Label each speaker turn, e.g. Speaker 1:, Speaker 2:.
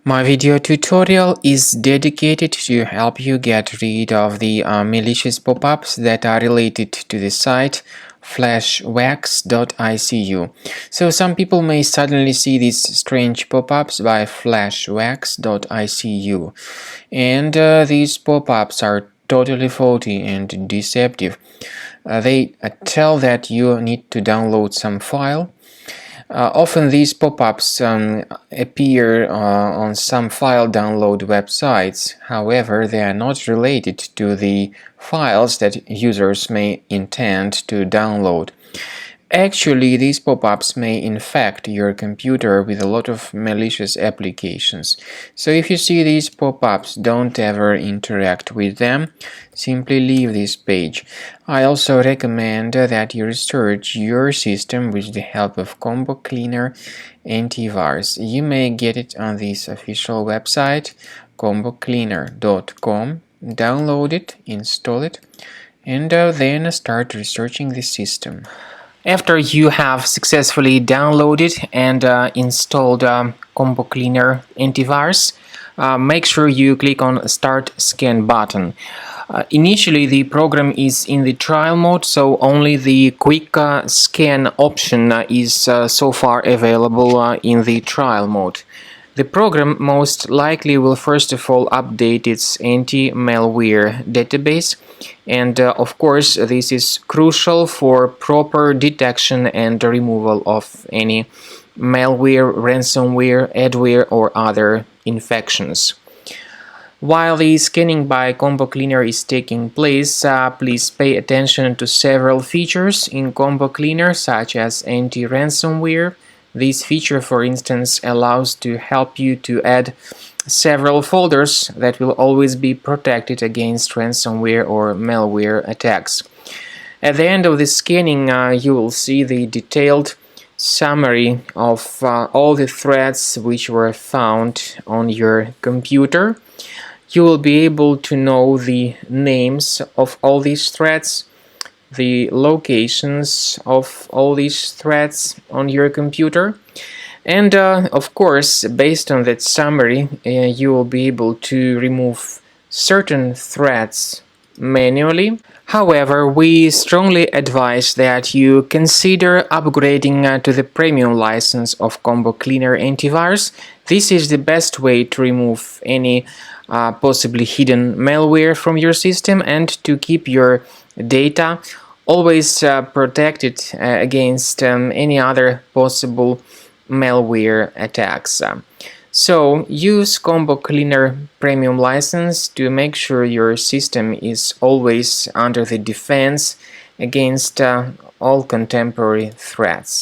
Speaker 1: My video tutorial is dedicated to help you get rid of the malicious pop-ups that are related to the site Fleshwax.icu. So some people may suddenly see these strange pop-ups by Fleshwax.icu, and these pop-ups are totally faulty and deceptive. They tell that you need to download some file. Often these pop-ups appear on some file download websites. However, they are not related to the files that users may intend to download. Actually, these pop-ups may infect your computer with a lot of malicious applications. So if you see these pop-ups, don't ever interact with them. Simply leave this page. I also recommend that you research your system with the help of Combo Cleaner antivirus. You may get it on this official website, combocleaner.com. Download it, install it, and then start researching the system. After you have successfully downloaded and installed Combo Cleaner antivirus, make sure you click on Start Scan button. Initially, the program is in the trial mode, so only the quick scan option is so far available in the trial mode. The program most likely will first of all update its anti-malware database, and of course this is crucial for proper detection and removal of any malware, ransomware, adware or other infections. While the scanning by Combo Cleaner is taking place, please pay attention to several features in Combo Cleaner, such as anti-ransomware. This feature, for instance, allows to help you to add several folders that will always be protected against ransomware or malware attacks. At the end of the scanning, you will see the detailed summary of all the threats which were found on your computer. You will be able to know the names of all these threats, the locations of all these threats on your computer, and of course, based on that summary, you will be able to remove certain threats manually. However, we strongly advise that you consider upgrading to the premium license of Combo Cleaner antivirus. This is the best way to remove any possibly hidden malware from your system and to keep your data always protected against any other possible malware attacks. So use Combo Cleaner Premium license to make sure your system is always under the defense against all contemporary threats.